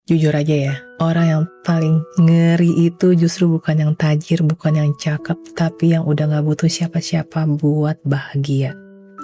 Jujur aja ya, orang yang paling ngeri itu justru bukan yang tajir, bukan yang cakep, tapi yang udah gak butuh siapa-siapa buat bahagia.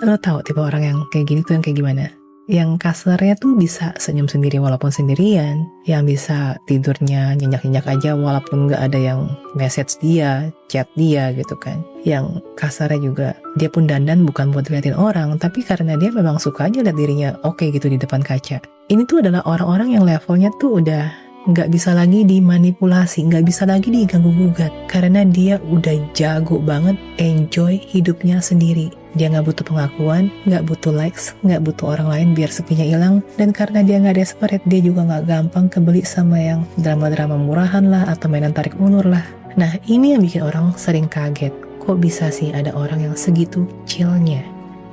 Lo tahu tipe orang yang kayak gini tuh yang kayak gimana? Yang kasarnya tuh bisa senyum sendiri walaupun sendirian, yang bisa tidurnya nyenyak-nyenyak aja walaupun gak ada yang message dia, chat dia gitu kan. Yang kasarnya juga dia pun dandan bukan buat diliatin orang, tapi karena dia memang suka aja liat dirinya oke gitu di depan kaca. Ini tuh adalah orang-orang yang levelnya tuh udah nggak bisa lagi dimanipulasi, nggak bisa lagi diganggu-gugat, karena dia udah jago banget enjoy hidupnya sendiri. Dia nggak butuh pengakuan, nggak butuh likes, nggak butuh orang lain biar sepinya hilang, dan karena dia nggak desperate, dia juga nggak gampang kebeli sama yang drama-drama murahan lah atau mainan tarik ulur lah. Nah, ini yang bikin orang sering kaget, kok bisa sih ada orang yang segitu chillnya?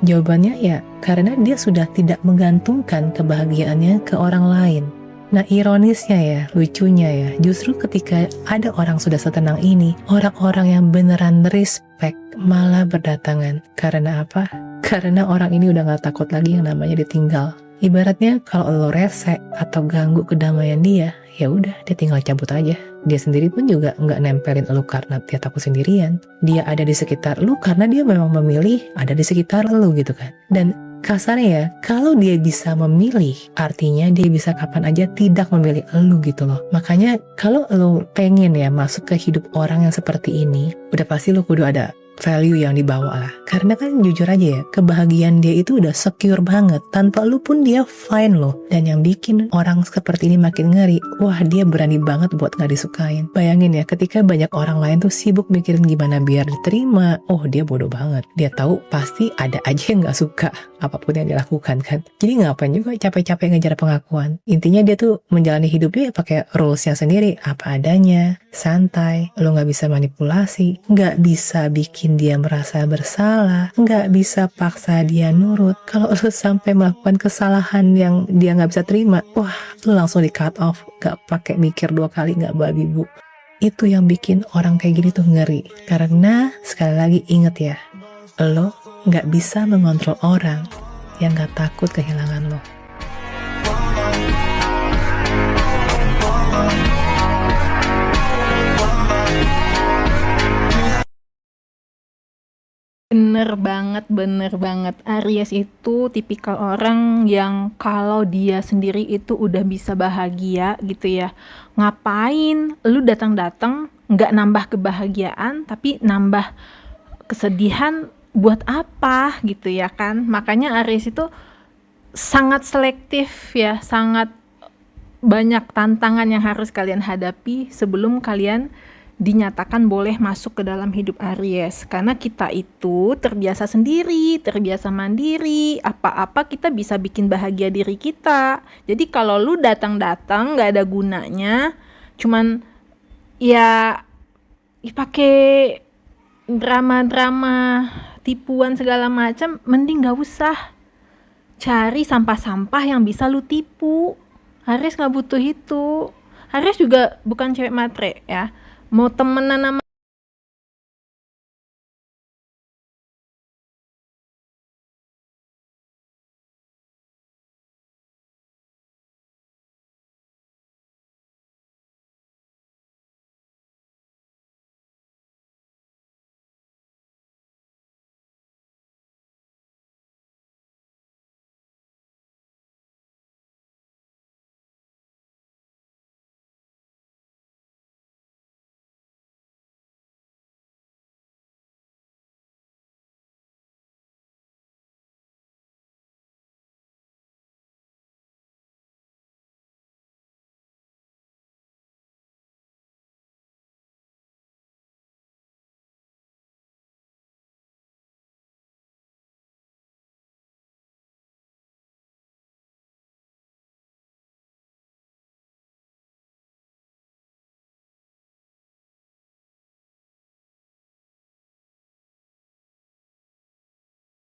Jawabannya ya, karena dia sudah tidak menggantungkan kebahagiaannya ke orang lain. Nah, ironisnya ya, lucunya ya, justru ketika ada orang sudah setenang ini, orang-orang yang beneran respect malah berdatangan. Karena apa? Karena orang ini udah gak takut lagi yang namanya ditinggal. Ibaratnya kalau lo rese atau ganggu kedamaian dia, ya udah dia tinggal cabut aja. Dia sendiri pun juga nggak nempelin lo karena dia takut sendirian. Dia ada di sekitar lo karena dia memang memilih ada di sekitar lo gitu kan. Dan kasarnya ya, kalau dia bisa memilih, artinya dia bisa kapan aja tidak memilih lo gitu loh. Makanya kalau lo pengen ya masuk ke hidup orang yang seperti ini, udah pasti lo kudu ada value yang dibawa lah. Karena kan jujur aja ya, kebahagiaan dia itu udah secure banget. Tanpa lu pun dia fine loh. Dan yang bikin orang seperti ini makin ngeri, wah dia berani banget buat gak disukain. Bayangin ya, ketika banyak orang lain tuh sibuk mikirin gimana biar diterima, oh dia bodoh banget. Dia tahu pasti ada aja yang gak suka apapun yang dia lakukan kan. Jadi ngapain juga capek-capek ngejar pengakuan. Intinya dia tuh menjalani hidupnya pakai rulesnya sendiri, apa adanya, santai. Lo gak bisa manipulasi, gak bisa bikin dia merasa bersalah, nggak bisa paksa dia nurut. Kalau lu sampai melakukan kesalahan yang dia nggak bisa terima, wah lu langsung di cut off, nggak pakai mikir dua kali, nggak babi bu. Itu yang bikin orang kayak gini tuh ngeri. Karena sekali lagi inget ya, lo nggak bisa mengontrol orang yang nggak takut kehilangan lo. Bener banget. Aries itu tipikal orang yang kalau dia sendiri itu udah bisa bahagia gitu ya. Ngapain lu datang-datang nggak nambah kebahagiaan tapi nambah kesedihan buat apa gitu ya kan. Makanya Aries itu sangat selektif ya, sangat banyak tantangan yang harus kalian hadapi sebelum kalian dinyatakan boleh masuk ke dalam hidup Aries. Karena kita itu terbiasa sendiri, terbiasa mandiri, apa-apa kita bisa bikin bahagia diri kita. Jadi kalau lu datang-datang gak ada gunanya, cuman ya pakai drama-drama tipuan segala macam, mending gak usah. Cari sampah-sampah yang bisa lu tipu. Aries gak butuh itu. Aries juga bukan cewek matre ya. Mau temenan sama